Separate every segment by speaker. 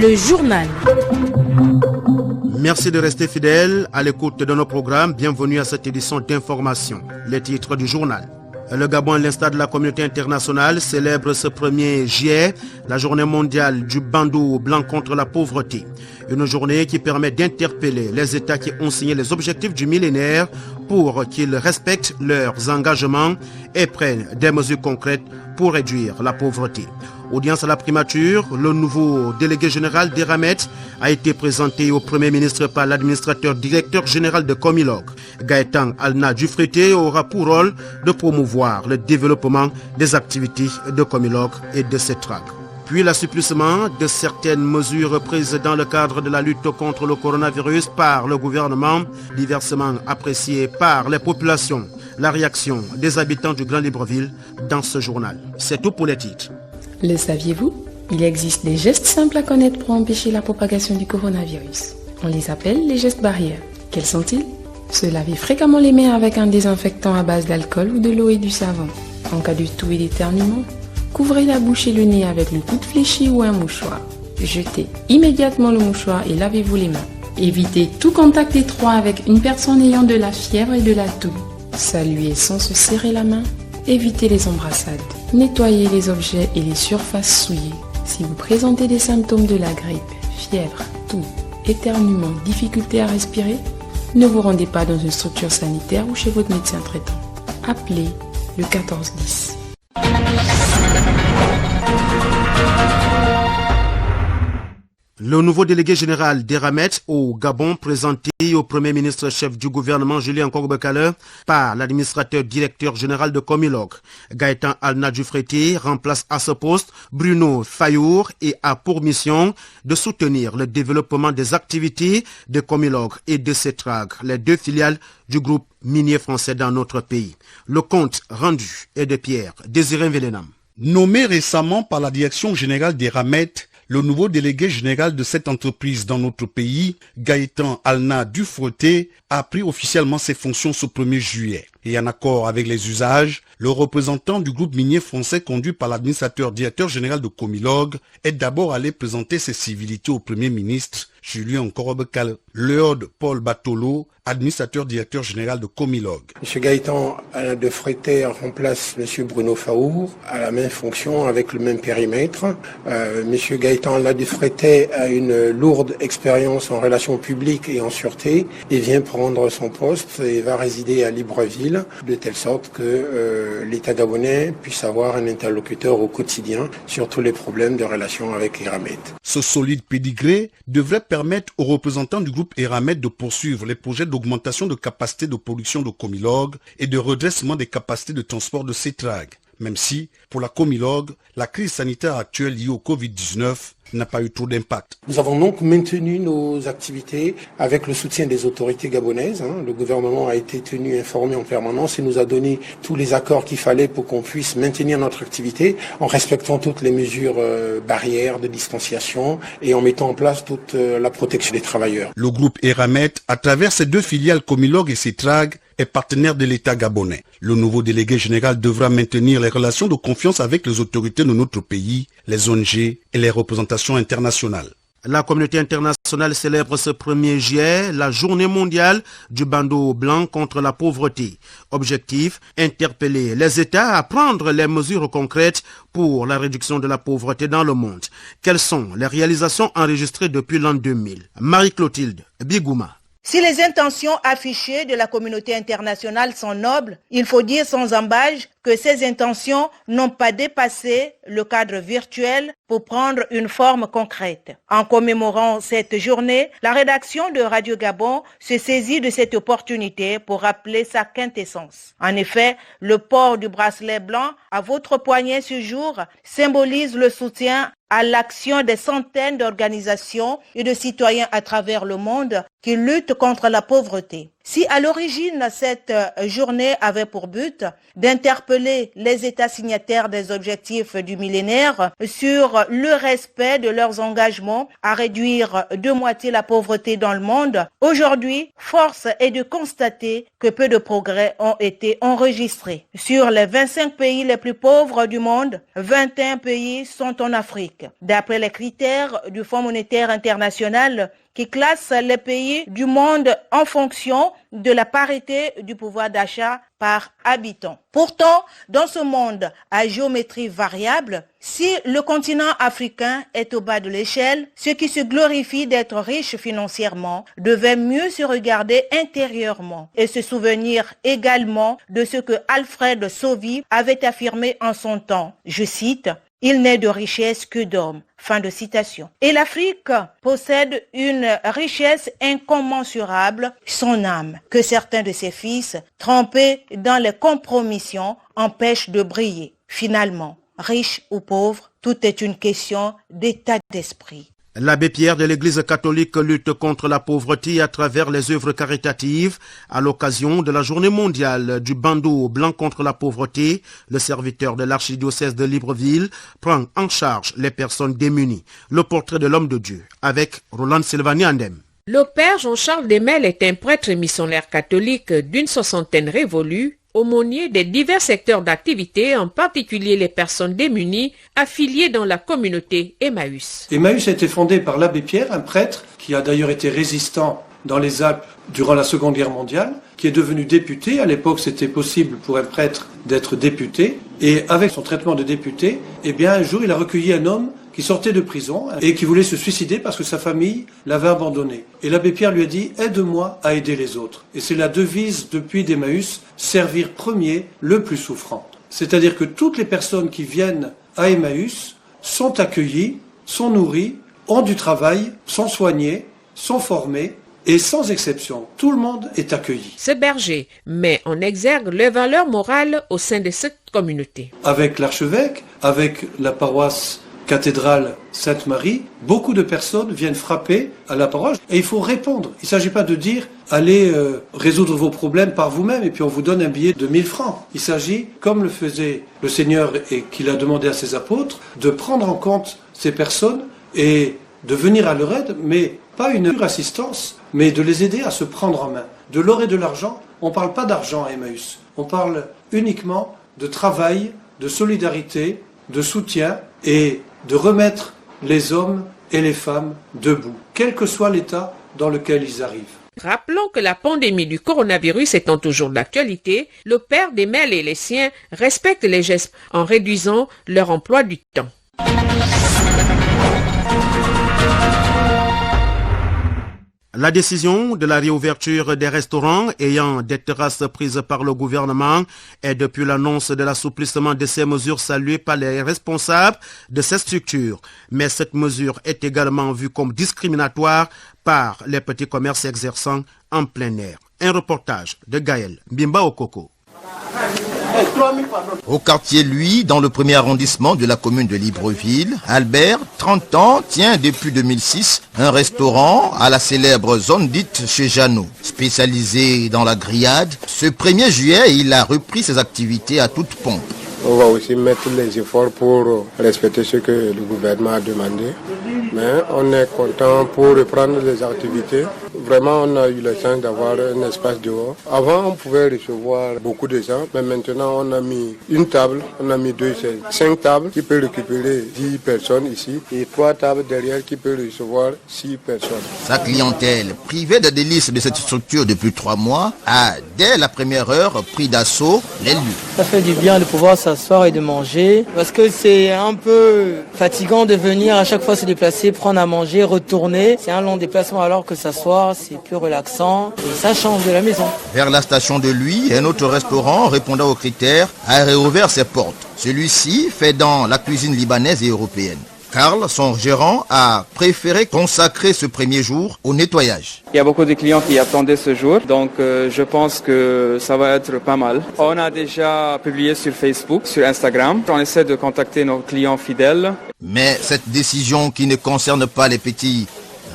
Speaker 1: Le journal.
Speaker 2: Merci de rester fidèles à l'écoute de nos programmes. Bienvenue à cette édition d'information. Les titres du journal. Le Gabon, à l'instar de la communauté internationale, célèbre ce 1er juillet la journée mondiale du bandeau blanc contre la pauvreté. Une journée qui permet d'interpeller les États qui ont signé les objectifs du millénaire pour qu'ils respectent leurs engagements et prennent des mesures concrètes pour réduire la pauvreté. Audience à la primature, le nouveau délégué général d'Eramet a été présenté au Premier ministre par l'administrateur directeur général de Comilog. Gaëtan Alna Dufrété aura pour rôle de promouvoir le développement des activités de Comilog et de CETRAG. Puis l'assouplissement de certaines mesures prises dans le cadre de la lutte contre le coronavirus par le gouvernement, diversement apprécié par les populations. La réaction des habitants du Grand Libreville dans ce journal. C'est tout pour les titres.
Speaker 3: Le saviez-vous? Il existe des gestes simples à connaître pour empêcher la propagation du coronavirus. On les appelle les gestes barrières. Quels sont-ils? Se laver fréquemment les mains avec un désinfectant à base d'alcool ou de l'eau et du savon. En cas de toux et d'éternuement, couvrez la bouche et le nez avec le coude fléchi ou un mouchoir. Jetez immédiatement le mouchoir et lavez-vous les mains. Évitez tout contact étroit avec une personne ayant de la fièvre et de la toux. Saluez sans se serrer la main. Évitez les embrassades. Nettoyez les objets et les surfaces souillées. Si vous présentez des symptômes de la grippe, fièvre, toux, éternuement, difficulté à respirer, ne vous rendez pas dans une structure sanitaire ou chez votre médecin traitant. Appelez le 1410.
Speaker 2: Le nouveau délégué général d'Eramet au Gabon, présenté au Premier ministre chef du gouvernement Julien Kogbekale par l'administrateur directeur général de Comilog. Gaëtan Alna Dufrété remplace à ce poste Bruno Fayour et a pour mission de soutenir le développement des activités de Comilog et de CETRAG, les deux filiales du groupe minier français dans notre pays. Le compte rendu est de Pierre Désiré Vélénam.
Speaker 4: Nommé récemment par la direction générale d'Eramet, le nouveau délégué général de cette entreprise dans notre pays, Gaëtan Alna Dufrété, a pris officiellement ses fonctions ce 1er juillet. Et en accord avec les usages, le représentant du groupe minier français conduit par l'administrateur directeur général de Comilog est d'abord allé présenter ses civilités au Premier ministre Julien Kogbekale. Lord Paul Batolo, administrateur directeur général de Comilog.
Speaker 5: M. Gaëtan Alna Dufrété remplace M. Bruno Fayour à la même fonction avec le même périmètre. M. Gaëtan Alna Dufrété a une lourde expérience en relations publiques et en sûreté et vient prendre son poste et va résider à Libreville de telle sorte que l'État gabonais puisse avoir un interlocuteur au quotidien sur tous les problèmes de relations avec Eramet.
Speaker 4: Ce solide pédigré devrait permettre aux représentants du groupe Eramet de poursuivre les projets d'augmentation de capacité de production de Comilog et de redressement des capacités de transport de CETRAG, même si, pour la Comilog, la crise sanitaire actuelle liée au Covid-19 n'a pas eu trop d'impact.
Speaker 5: Nous avons donc maintenu nos activités avec le soutien des autorités gabonaises. Le gouvernement a été tenu informé en permanence et nous a donné tous les accords qu'il fallait pour qu'on puisse maintenir notre activité en respectant toutes les mesures barrières de distanciation et en mettant en place toute la protection des travailleurs.
Speaker 4: Le groupe Eramet, à travers ses deux filiales Comilog et CETRAG, est partenaire de l'État gabonais. Le nouveau délégué général devra maintenir les relations de confiance avec les autorités de notre pays, les ONG et les représentations internationales.
Speaker 2: La communauté internationale célèbre ce 1er juillet la journée mondiale du bandeau blanc contre la pauvreté. Objectif, interpeller les États à prendre les mesures concrètes pour la réduction de la pauvreté dans le monde. Quelles sont les réalisations enregistrées depuis l'an 2000? Marie-Clotilde Bigouma.
Speaker 6: Si les intentions affichées de la communauté internationale sont nobles, il faut dire sans embâche que ces intentions n'ont pas dépassé le cadre virtuel pour prendre une forme concrète. En commémorant cette journée, la rédaction de Radio Gabon se saisit de cette opportunité pour rappeler sa quintessence. En effet, le port du bracelet blanc à votre poignet ce jour symbolise le soutien à l'action des centaines d'organisations et de citoyens à travers le monde qui lutte contre la pauvreté. Si à l'origine cette journée avait pour but d'interpeller les États signataires des objectifs du millénaire sur le respect de leurs engagements à réduire de moitié la pauvreté dans le monde, aujourd'hui, force est de constater que peu de progrès ont été enregistrés. Sur les 25 pays les plus pauvres du monde, 21 pays sont en Afrique. D'après les critères du Fonds monétaire international, qui classe les pays du monde en fonction de la parité du pouvoir d'achat par habitant. Pourtant, dans ce monde à géométrie variable, si le continent africain est au bas de l'échelle, ceux qui se glorifient d'être riches financièrement devaient mieux se regarder intérieurement et se souvenir également de ce que Alfred Sauvy avait affirmé en son temps. Je cite: « Il n'est de richesse que d'hommes. » Fin de citation. Et l'Afrique possède une richesse incommensurable, son âme, que certains de ses fils, trempés dans les compromissions, empêchent de briller. Finalement, riche ou pauvre, tout est une question d'état d'esprit.
Speaker 2: L'abbé Pierre de l'Église catholique lutte contre la pauvreté à travers les œuvres caritatives. À l'occasion de la journée mondiale du bandeau blanc contre la pauvreté, le serviteur de l'archidiocèse de Libreville prend en charge les personnes démunies. Le portrait de l'homme de Dieu avec Roland Sylvani Andem.
Speaker 1: Le père Jean-Charles Desmel est un prêtre missionnaire catholique d'une soixantaine révolue, aumônier des divers secteurs d'activité, en particulier les personnes démunies, affiliées dans la communauté Emmaüs.
Speaker 7: Emmaüs a été fondé par l'abbé Pierre, un prêtre qui a d'ailleurs été résistant dans les Alpes durant la Seconde Guerre mondiale, qui est devenu député. À l'époque, c'était possible pour un prêtre d'être député. Et avec son traitement de député, un jour, il a recueilli un homme qui sortait de prison et qui voulait se suicider parce que sa famille l'avait abandonné. Et l'abbé Pierre lui a dit « Aide-moi à aider les autres ». Et c'est la devise depuis d'Emmaüs, servir premier le plus souffrant. C'est-à-dire que toutes les personnes qui viennent à Emmaüs sont accueillies, sont nourries, ont du travail, sont soignées, sont formées. Et sans exception, tout le monde est accueilli.
Speaker 1: Ce berger met en exergue les valeurs morales au sein de cette communauté.
Speaker 7: Avec l'archevêque, avec la paroisse cathédrale Sainte-Marie, beaucoup de personnes viennent frapper à la paroisse et il faut répondre. Il ne s'agit pas de dire allez résoudre vos problèmes par vous-même et puis on vous donne un billet de 1000 francs. Il s'agit, comme le faisait le Seigneur et qu'il a demandé à ses apôtres, de prendre en compte ces personnes et de venir à leur aide, mais pas une pure assistance, mais de les aider à se prendre en main. De l'or et de l'argent, on ne parle pas d'argent à Emmaüs. On parle uniquement de travail, de solidarité, de soutien et de remettre les hommes et les femmes debout, quel que soit l'état dans lequel ils arrivent.
Speaker 1: Rappelons que la pandémie du coronavirus étant toujours d'actualité, le père Desmel et les siens respectent les gestes en réduisant leur emploi du temps.
Speaker 2: La décision de la réouverture des restaurants ayant des terrasses prises par le gouvernement est depuis l'annonce de l'assouplissement de ces mesures saluée par les responsables de ces structures. Mais cette mesure est également vue comme discriminatoire par les petits commerces exerçant en plein air. Un reportage de Gaël Mbimba Okoko.
Speaker 8: Au quartier Lui, dans le premier arrondissement de la commune de Libreville, Albert, 30 ans, tient depuis 2006 un restaurant à la célèbre zone dite chez Jeannot. Spécialisé dans la grillade, ce 1er juillet, il a repris ses activités à toute pompe.
Speaker 5: On va aussi mettre les efforts pour respecter ce que le gouvernement a demandé. Mais on est content pour reprendre les activités. Vraiment, on a eu la chance d'avoir un espace dehors. Avant, on pouvait recevoir beaucoup de gens, mais maintenant, on a mis une table, on a mis 2 chaises. 5 tables qui peuvent récupérer 10 personnes ici et 3 tables derrière qui peuvent recevoir 6 personnes.
Speaker 8: Sa clientèle, privée des délices de cette structure depuis 3 mois, a, dès la première heure, pris d'assaut les lieux.
Speaker 9: Ça fait du bien de pouvoir s'asseoir et de manger, parce que c'est un peu fatigant de venir à chaque fois se déplacer, prendre à manger, retourner. C'est un long déplacement alors que s'asseoir, c'est plus relaxant et ça change de la maison.
Speaker 8: Vers la station de Lui, un autre restaurant répondant aux critères a réouvert ses portes. Celui-ci fait dans la cuisine libanaise et européenne. Karl, son gérant, a préféré consacrer ce premier jour au nettoyage.
Speaker 10: Il y a beaucoup de clients qui attendaient ce jour, donc je pense que ça va être pas mal. On a déjà publié sur Facebook, sur Instagram. On essaie de contacter nos clients fidèles.
Speaker 8: Mais cette décision qui ne concerne pas les petits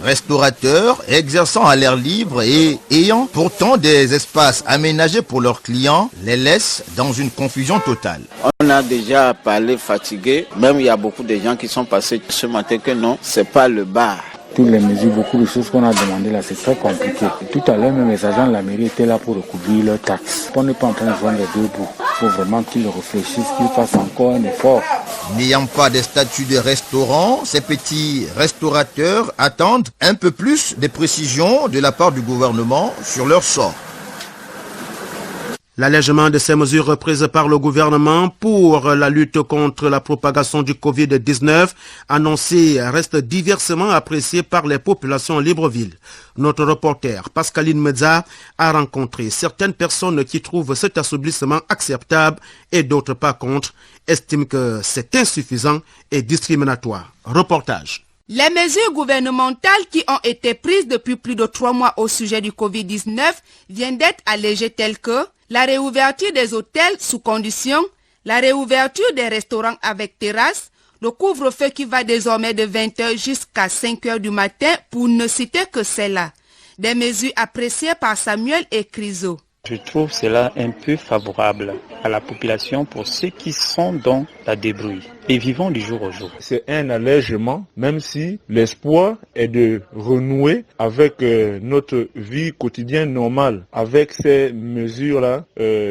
Speaker 8: Restaurateurs exerçant à l'air libre et ayant pourtant des espaces aménagés pour leurs clients les laissent dans une confusion totale.
Speaker 11: On a déjà parlé fatigué, même il y a beaucoup de gens qui sont passés ce matin que non, c'est pas le bar.
Speaker 12: Toutes les mesures, beaucoup de choses qu'on a demandé là, c'est très compliqué. Tout à l'heure, même les agents de la mairie étaient là pour recouvrir leurs taxes. On n'est pas en train de joindre les deux bouts. Il faut vraiment qu'ils réfléchissent, qu'ils fassent encore un effort.
Speaker 8: N'ayant pas de statut de restaurant, ces petits restaurateurs attendent un peu plus de précisions de la part du gouvernement sur leur sort.
Speaker 2: L'allègement de ces mesures prises par le gouvernement pour la lutte contre la propagation du Covid-19 annoncé reste diversement apprécié par les populations Libreville. Notre reporter Pascaline Medza a rencontré certaines personnes qui trouvent cet assouplissement acceptable et d'autres par contre estiment que c'est insuffisant et discriminatoire. Reportage.
Speaker 13: Les mesures gouvernementales qui ont été prises depuis plus de 3 mois au sujet du Covid-19 viennent d'être allégées telles que la réouverture des hôtels sous condition, la réouverture des restaurants avec terrasse, le couvre-feu qui va désormais de 20h jusqu'à 5h du matin pour ne citer que celles-là. Des mesures appréciées par Samuel et Criso.
Speaker 14: Je trouve cela un peu favorable à la population pour ceux qui sont dans la débrouille et vivant du jour au jour.
Speaker 15: C'est un allègement, même si l'espoir est de renouer avec notre vie quotidienne normale. Avec ces mesures-là,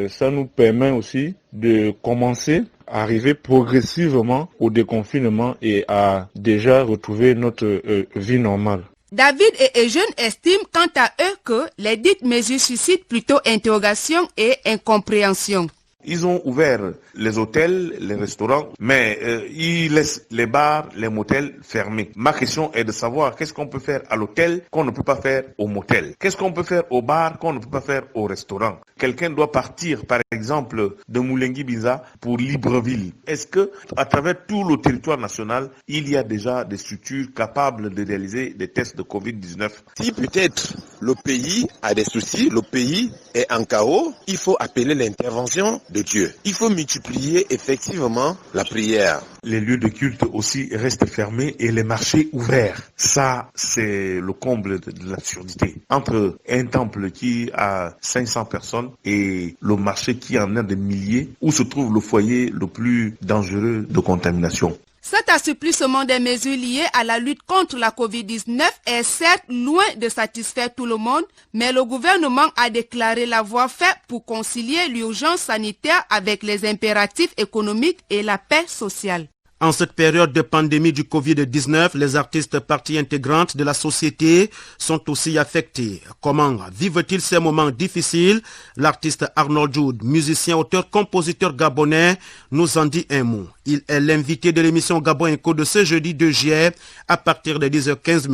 Speaker 15: ça nous permet aussi de commencer à arriver progressivement au déconfinement et à déjà retrouver notre vie normale.
Speaker 13: David et Eugène estiment quant à eux que les dites mesures suscitent plutôt interrogation et incompréhension.
Speaker 16: Ils ont ouvert les hôtels, les restaurants, mais ils laissent les bars, les motels fermés. Ma question est de savoir qu'est-ce qu'on peut faire à l'hôtel qu'on ne peut pas faire au motel. Qu'est-ce qu'on peut faire au bar qu'on ne peut pas faire au restaurant. Quelqu'un doit partir, par exemple, de Moulengi-Biza pour Libreville. Est-ce que, à travers tout le territoire national, il y a déjà des structures capables de réaliser des tests de Covid-19?
Speaker 17: Si peut-être le pays a des soucis, le pays est en chaos, il faut appeler l'intervention de Dieu. Il faut multiplier effectivement la prière.
Speaker 16: Les lieux de culte aussi restent fermés et les marchés ouverts. Ça, c'est le comble de l'absurdité. Entre un temple qui a 500 personnes et le marché qui en a des milliers, où se trouve le foyer le plus dangereux de contamination.
Speaker 13: Cet assouplissement des mesures liées à la lutte contre la Covid-19 est certes loin de satisfaire tout le monde, mais le gouvernement a déclaré l'avoir fait pour concilier l'urgence sanitaire avec les impératifs économiques et la paix sociale.
Speaker 2: En cette période de pandémie du Covid-19, les artistes partie intégrante de la société sont aussi affectés. Comment vivent-ils ces moments difficiles? L'artiste Arnold Jude, musicien, auteur, compositeur gabonais, nous en dit un mot. Il est l'invité de l'émission Gabon Echo de ce jeudi 2 juillet à partir de 10h15.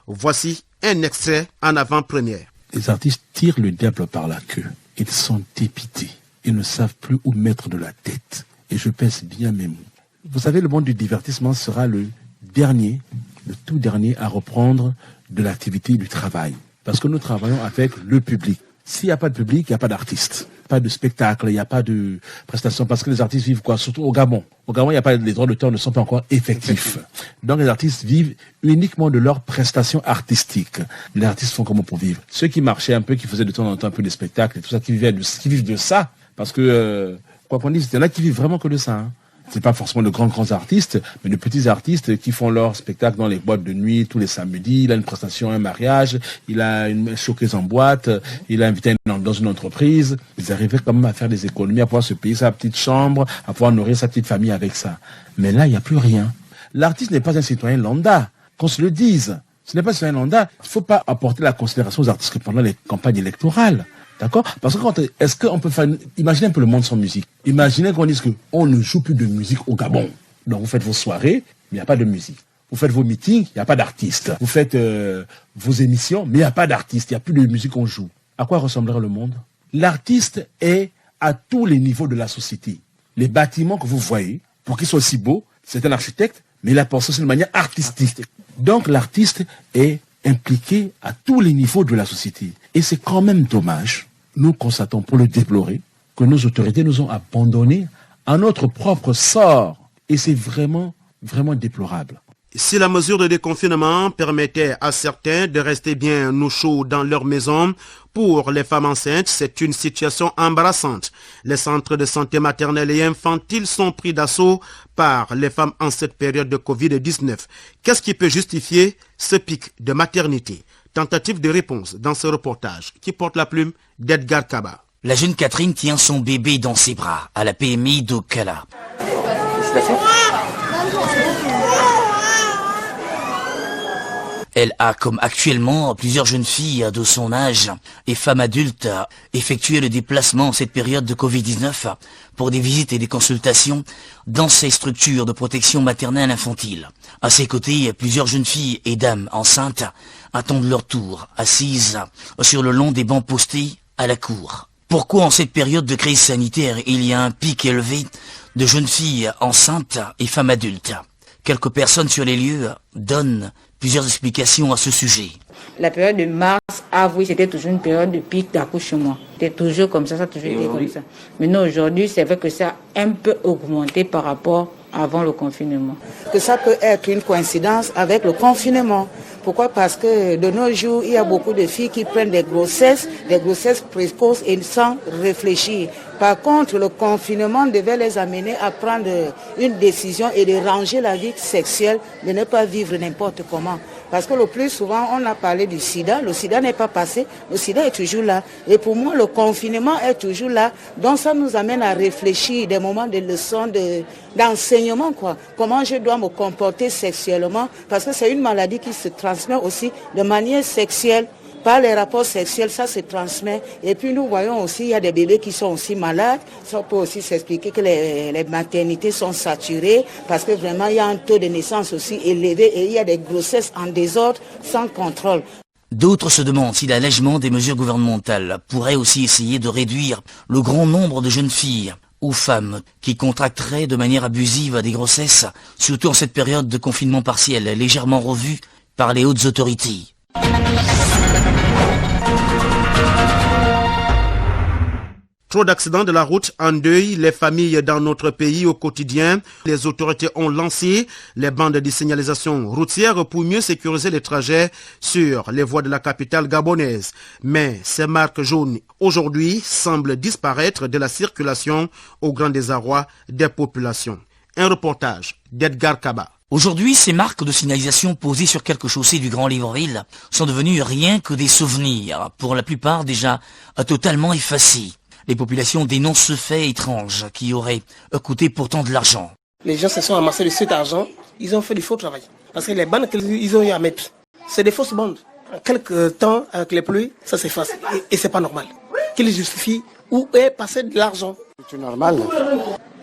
Speaker 2: Voici un extrait en avant-première.
Speaker 18: Les artistes tirent le diable par la queue. Ils sont dépités. Ils ne savent plus où mettre de la tête. Et je pèse bien mes mots. Vous savez, le monde du divertissement sera le tout dernier à reprendre de l'activité du travail. Parce que nous travaillons avec le public. S'il n'y a pas de public, il n'y a pas d'artiste. Pas de spectacle, il n'y a pas de prestations. Parce que les artistes vivent quoi? Surtout au Gabon. Au Gabon, il n'y a pas, les droits d'auteur ne sont pas encore effectifs. Donc les artistes vivent uniquement de leurs prestations artistiques. Les artistes font comment pour vivre? Ceux qui marchaient un peu, qui faisaient de temps en temps un peu des spectacles et tout ça, qui vivent de ça. Parce que, quoi qu'on dise, il y en a qui vivent vraiment que de ça. Hein. C'est pas forcément de grands artistes, mais de petits artistes qui font leur spectacle dans les boîtes de nuit tous les samedis. Il a une prestation, un mariage, il a une showcase en boîte, il a invité dans une entreprise. Ils arrivaient quand même à faire des économies, à pouvoir se payer sa petite chambre, à pouvoir nourrir sa petite famille avec ça. Mais là, il n'y a plus rien. L'artiste n'est pas un citoyen lambda, qu'on se le dise. Ce n'est pas un citoyen lambda. Il ne faut pas apporter la considération aux artistes que pendant les campagnes électorales. D'accord? Parce que est-ce qu'on peut faire, imaginez un peu le monde sans musique. Imaginez qu'on dise qu'on ne joue plus de musique au Gabon. Donc vous faites vos soirées, mais il n'y a pas de musique. Vous faites vos meetings, il n'y a pas d'artiste. Vous faites vos émissions, mais il n'y a pas d'artiste. Il n'y a plus de musique qu'on joue. À quoi ressemblerait le monde? L'artiste est à tous les niveaux de la société. Les bâtiments que vous voyez, pour qu'ils soient aussi beaux, c'est un architecte, mais il a pensé de manière artistique. Donc l'artiste est impliqué à tous les niveaux de la société. Et c'est quand même dommage. Nous constatons, pour le déplorer, que nos autorités nous ont abandonnés à notre propre sort. Et c'est vraiment, vraiment déplorable.
Speaker 2: Si la mesure de déconfinement permettait à certains de rester bien au chaud dans leur maison, pour les femmes enceintes, c'est une situation embarrassante. Les centres de santé maternelle et infantile sont pris d'assaut par les femmes en cette période de Covid-19. Qu'est-ce qui peut justifier ce pic de maternité? Tentative de réponse dans ce reportage qui porte la plume d'Edgar Kaba.
Speaker 19: La jeune Catherine tient son bébé dans ses bras à la PMI d'Okala. Elle a, comme actuellement plusieurs jeunes filles de son âge et femmes adultes, effectué le déplacement en cette période de Covid-19 pour des visites et des consultations dans ces structures de protection maternelle infantile. À ses côtés, plusieurs jeunes filles et dames enceintes attendent leur tour, assises sur le long des bancs postés à la cour. Pourquoi en cette période de crise sanitaire, il y a un pic élevé de jeunes filles enceintes et femmes adultes? Quelques personnes sur les lieux donnent plusieurs explications à ce sujet.
Speaker 20: La période de mars, avril, c'était toujours une période de pic d'accouchement. C'était toujours comme ça a toujours été comme ça. Maintenant, aujourd'hui, c'est vrai que ça a un peu augmenté par rapport avant le confinement.
Speaker 21: Que ça peut être une coïncidence avec le confinement. Pourquoi? Parce que de nos jours, il y a beaucoup de filles qui prennent des grossesses précoces et sans réfléchir. Par contre, le confinement devait les amener à prendre une décision et de ranger la vie sexuelle, de ne pas vivre n'importe comment. Parce que le plus souvent, on a parlé du sida. Le sida n'est pas passé, le sida est toujours là. Et pour moi, le confinement est toujours là. Donc ça nous amène à réfléchir des moments de leçons, d'enseignement, quoi. Comment je dois me comporter sexuellement. Parce que c'est une maladie qui se transmet aussi de manière sexuelle. Par les rapports sexuels, ça se transmet. Et puis nous voyons aussi, il y a des bébés qui sont aussi malades. Ça peut aussi s'expliquer que les maternités sont saturées parce que vraiment il y a un taux de naissance aussi élevé et il y a des grossesses en désordre sans contrôle.
Speaker 19: D'autres se demandent si l'allègement des mesures gouvernementales pourrait aussi essayer de réduire le grand nombre de jeunes filles ou femmes qui contracteraient de manière abusive des grossesses, surtout en cette période de confinement partiel légèrement revue par les hautes autorités.
Speaker 2: Trop d'accidents de la route endeuillent les familles dans notre pays au quotidien. Les autorités ont lancé les bandes de signalisation routière pour mieux sécuriser les trajets sur les voies de la capitale gabonaise. Mais ces marques jaunes aujourd'hui semblent disparaître de la circulation au grand désarroi des populations. Un reportage d'Edgar Kaba.
Speaker 19: Aujourd'hui, ces marques de signalisation posées sur quelques chaussées du Grand Libreville sont devenues rien que des souvenirs, pour la plupart déjà totalement effacés. Les populations dénoncent ce fait étrange qui aurait coûté pourtant de l'argent.
Speaker 22: Les gens se sont amassés de cet argent, ils ont fait du faux travail. Parce que les bandes qu'ils ont eu à mettre, c'est des fausses bandes. En quelques temps, avec les pluies, ça s'efface. Et c'est pas normal. Qu'ils justifient où est passé de l'argent.
Speaker 23: C'est normal.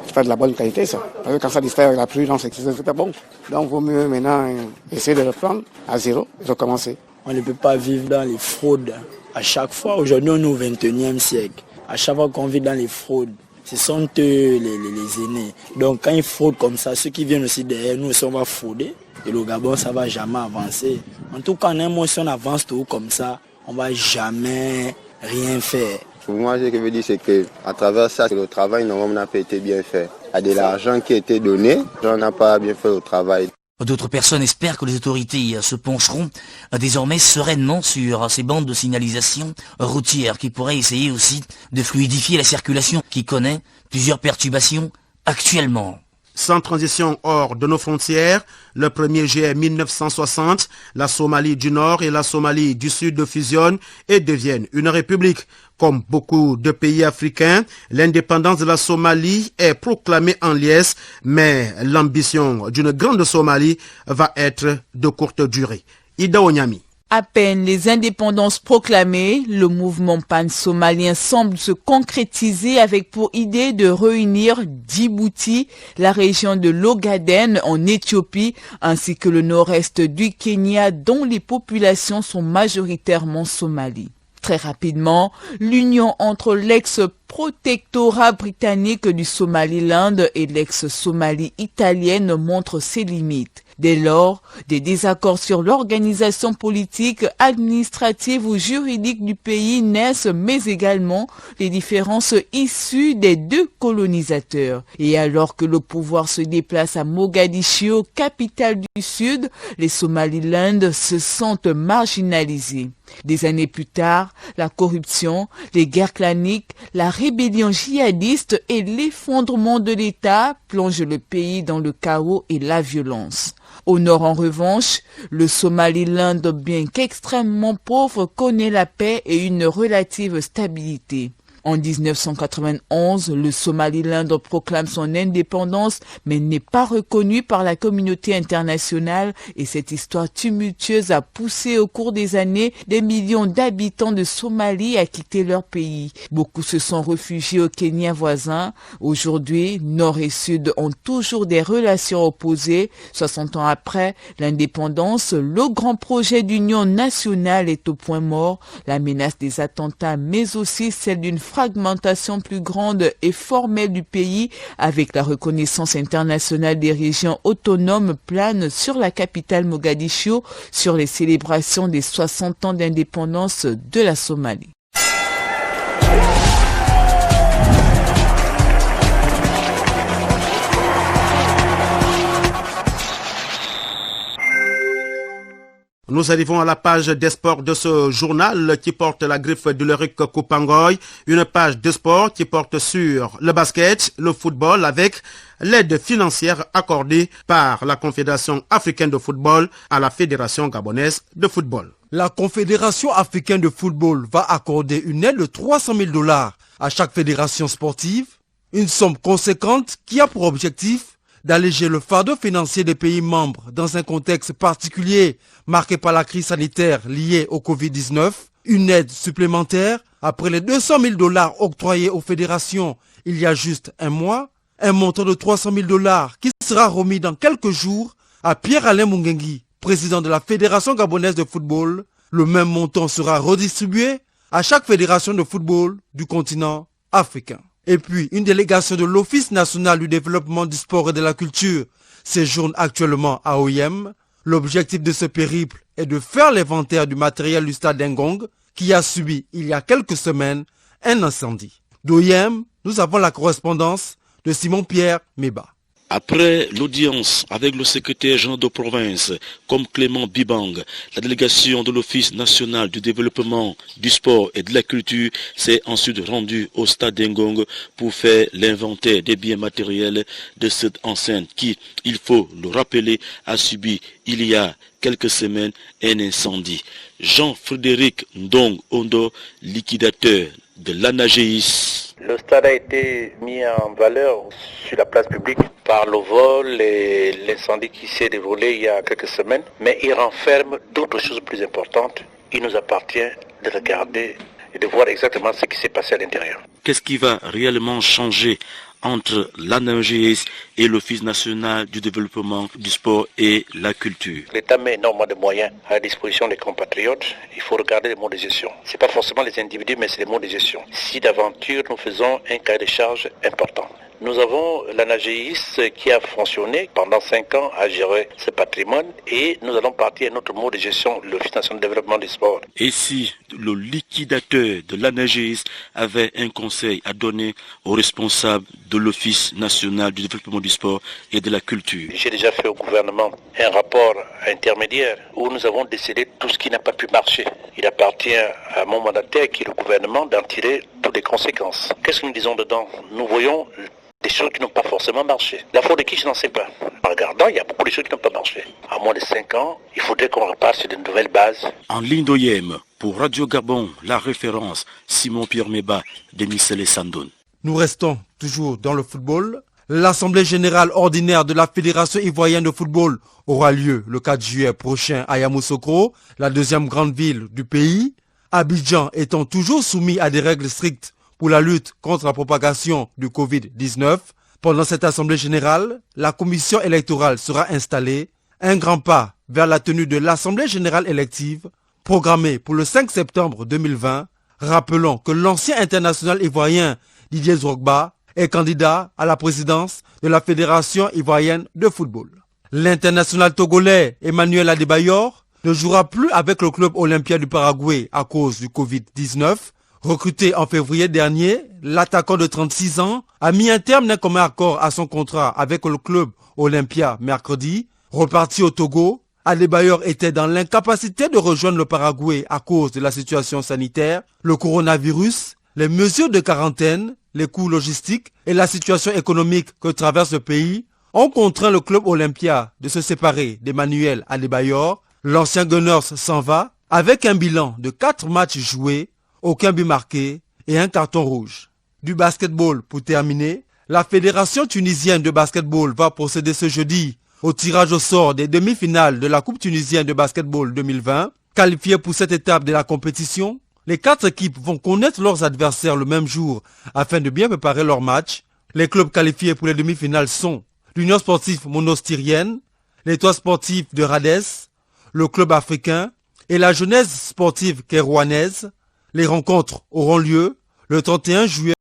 Speaker 23: C'est pas de la bonne qualité ça. Parce que quand ça disparaît avec la pluie, c'était bon. Donc il vaut mieux maintenant essayer de reprendre à zéro et recommencer.
Speaker 24: On ne peut pas vivre dans les fraudes à chaque fois. Aujourd'hui, on est au 21e siècle. À chaque fois qu'on vit dans les fraudes, ce sont eux les aînés. Donc quand ils fraudent comme ça, ceux qui viennent aussi derrière nous, on va frauder. Et le Gabon, ça ne va jamais avancer. En tout cas, si on avance tout comme ça, on ne va jamais rien faire.
Speaker 25: Pour moi, ce que je veux dire, c'est qu'à travers ça, le travail n'a pas été bien fait. Il y a de l'argent qui a été donné, on n'a pas bien fait le travail.
Speaker 19: D'autres personnes espèrent que les autorités se pencheront désormais sereinement sur ces bandes de signalisation routière qui pourraient essayer aussi de fluidifier la circulation qui connaît plusieurs perturbations actuellement.
Speaker 2: Sans transition hors de nos frontières, le 1er juillet 1960, la Somalie du Nord et la Somalie du Sud fusionnent et deviennent une république. Comme beaucoup de pays africains, l'indépendance de la Somalie est proclamée en liesse, mais l'ambition d'une grande Somalie va être de courte durée. Ida Onyami.
Speaker 26: À peine les indépendances proclamées, le mouvement pan-somalien semble se concrétiser avec pour idée de réunir Djibouti, la région de l'Ogaden en Éthiopie, ainsi que le nord-est du Kenya dont les populations sont majoritairement somalies. Très rapidement, l'union entre l'ex-protectorat britannique du Somaliland et l'ex-Somalie italienne montre ses limites. Dès lors, des désaccords sur l'organisation politique, administrative ou juridique du pays naissent, mais également les différences issues des deux colonisateurs. Et alors que le pouvoir se déplace à Mogadiscio, capitale du Sud, les Somaliland se sentent marginalisés. Des années plus tard, la corruption, les guerres claniques, la rébellion djihadiste et l'effondrement de l'État plongent le pays dans le chaos et la violence. Au nord, en revanche, le Somaliland, bien qu'extrêmement pauvre, connaît la paix et une relative stabilité. En 1991, le Somaliland proclame son indépendance, mais n'est pas reconnu par la communauté internationale et cette histoire tumultueuse a poussé au cours des années des millions d'habitants de Somalie à quitter leur pays. Beaucoup se sont réfugiés au Kenya voisin. Aujourd'hui, Nord et Sud ont toujours des relations opposées. 60 ans après l'indépendance, le grand projet d'union nationale est au point mort. La menace des attentats, mais aussi celle d'une fragmentation plus grande et formelle du pays avec la reconnaissance internationale des régions autonomes plane sur la capitale Mogadiscio sur les célébrations des 60 ans d'indépendance de la Somalie.
Speaker 2: Nous arrivons à la page des sports de ce journal qui porte la griffe d'Ulrich Coupangoy, une page de sport qui porte sur le basket, le football avec l'aide financière accordée par la Confédération africaine de football à la Fédération gabonaise de football.
Speaker 1: La Confédération africaine de football va accorder une aide de $300 000 à chaque fédération sportive, une somme conséquente qui a pour objectif d'alléger le fardeau financier des pays membres dans un contexte particulier marqué par la crise sanitaire liée au Covid-19, une aide supplémentaire après les $200 000 octroyés aux fédérations il y a juste un mois, un montant de $300 000 qui sera remis dans quelques jours à Pierre-Alain Mungengi, président de la Fédération gabonaise de football. Le même montant sera redistribué à chaque fédération de football du continent africain. Et puis, une délégation de l'Office national du développement du sport et de la culture séjourne actuellement à Oyem. L'objectif de ce périple est de faire l'inventaire du matériel du stade d'Ngong qui a subi, il y a quelques semaines, un incendie. D'Oyem, nous avons la correspondance de Simon-Pierre Meba.
Speaker 3: Après l'audience avec le secrétaire général de province, comme Clément Bibang, la délégation de l'Office national du développement du sport et de la culture s'est ensuite rendue au stade d'Ngong pour faire l'inventaire des biens matériels de cette enceinte qui, il faut le rappeler, a subi il y a quelques semaines un incendie. Jean-Frédéric Ndong Ondo, liquidateur de l'ANAGEIS.
Speaker 4: Le stade a été mis en valeur sur la place publique par le vol et l'incendie qui s'est déroulé il y a quelques semaines, mais il renferme d'autres choses plus importantes. Il nous appartient de regarder et de voir exactement ce qui s'est passé à l'intérieur.
Speaker 3: Qu'est-ce qui va réellement changer entre l'ANAGEIS et l'Office national du développement du sport et la culture?
Speaker 4: L'État met énormément de moyens à la disposition des compatriotes. Il faut regarder les modes de gestion. Ce n'est pas forcément les individus, mais c'est les modes de gestion. Si d'aventure nous faisons un cahier de charges important. Nous avons l'ANAGEIS qui a fonctionné pendant 5 ans à gérer ce patrimoine et nous allons partir à notre mode de gestion, l'Office national de développement du sport.
Speaker 3: Et si le liquidateur de l'ANAGEIS avait un conseil à donner aux responsables de l'Office national du développement du sport et de la culture?
Speaker 4: J'ai déjà fait au gouvernement un rapport intermédiaire où nous avons décidé tout ce qui n'a pas pu marcher. Il appartient à mon mandataire qui est le gouvernement d'en tirer toutes les conséquences. Qu'est-ce que nous disons dedans? Nous voyons des choses qui n'ont pas forcément marché. La faute de qui, je n'en sais pas. En regardant, il y a beaucoup de choses qui n'ont pas marché. À moins de 5 ans, il faudrait qu'on reparte sur de nouvelles bases.
Speaker 3: En ligne d'Oyem, pour Radio Gabon, la référence Simon-Pierre Meba de Michel Sandoun.
Speaker 1: Nous restons toujours dans le football. L'Assemblée générale ordinaire de la Fédération ivoirienne de football aura lieu le 4 juillet prochain à Yamoussoukro, la deuxième grande ville du pays. Abidjan étant toujours soumis à des règles strictes pour la lutte contre la propagation du Covid-19. Pendant cette Assemblée générale, la commission électorale sera installée, un grand pas vers la tenue de l'Assemblée générale élective, programmée pour le 5 septembre 2020. Rappelons que l'ancien international ivoirien Didier Drogba est candidat à la présidence de la Fédération ivoirienne de football. L'international togolais Emmanuel Adebayor ne jouera plus avec le club olympien du Paraguay à cause du Covid-19. Recruté en février dernier, l'attaquant de 36 ans a mis un terme d'un commun accord à son contrat avec le club Olympia mercredi. Reparti au Togo, Adebayor était dans l'incapacité de rejoindre le Paraguay à cause de la situation sanitaire, le coronavirus, les mesures de quarantaine, les coûts logistiques et la situation économique que traverse le pays ont contraint le club Olympia de se séparer d'Emmanuel Adebayor. L'ancien Gunners s'en va avec un bilan de 4 matchs joués, aucun but marqué et un carton rouge. Du basketball pour terminer, la Fédération tunisienne de basketball va procéder ce jeudi au tirage au sort des demi-finales de la Coupe tunisienne de basketball 2020. Qualifiées pour cette étape de la compétition, les 4 équipes vont connaître leurs adversaires le même jour afin de bien préparer leur match. Les clubs qualifiés pour les demi-finales sont l'Union sportive monastirienne, l'Étoile sportive de Radès, le club africain et la jeunesse sportive kérouanaise. Les rencontres auront lieu le 31 juillet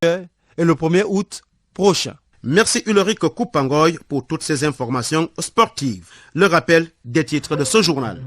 Speaker 1: et le 1er août prochain.
Speaker 2: Merci Ulrich Koupangoy pour toutes ces informations sportives. Le rappel des titres de ce journal.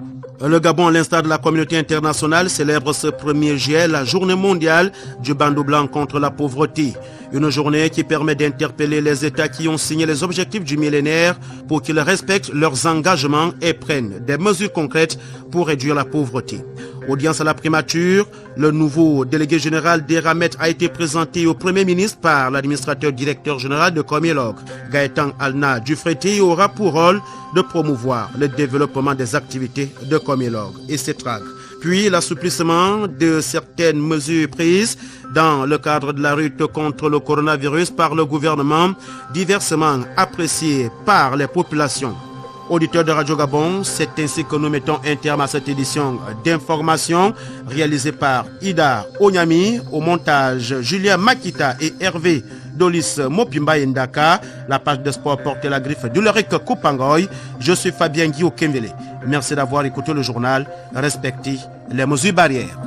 Speaker 2: Le Gabon, à l'instar de la communauté internationale, célèbre ce 1er juillet la journée mondiale du bandeau blanc contre la pauvreté. Une journée qui permet d'interpeller les États qui ont signé les objectifs du millénaire pour qu'ils respectent leurs engagements et prennent des mesures concrètes pour réduire la pauvreté. Audience à la primature, le nouveau délégué général d'Eramet a été présenté au Premier ministre par l'administrateur directeur général de Comielog. Gaëtan Alna Dufreté aura pour rôle de promouvoir le développement des activités de Comielog et CETRAG. Puis l'assouplissement de certaines mesures prises dans le cadre de la lutte contre le coronavirus par le gouvernement, diversement apprécié par les populations. Auditeurs de Radio Gabon, c'est ainsi que nous mettons un terme à cette édition d'information réalisée par Ida Onyami, au montage Julien Makita et Hervé Dolis Mopimba Ndaka. La page de sport porte la griffe d'Ulrich Koupangoy. Je suis Fabien Guillaume Kembele. Merci d'avoir écouté le journal. Respectez les mesures barrières.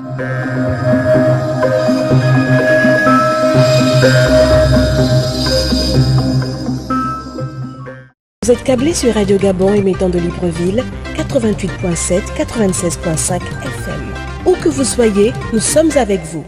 Speaker 5: Vous êtes câblé sur Radio Gabon émettant de Libreville, 88.7, 96.5 FM. Où que vous soyez, nous sommes avec vous.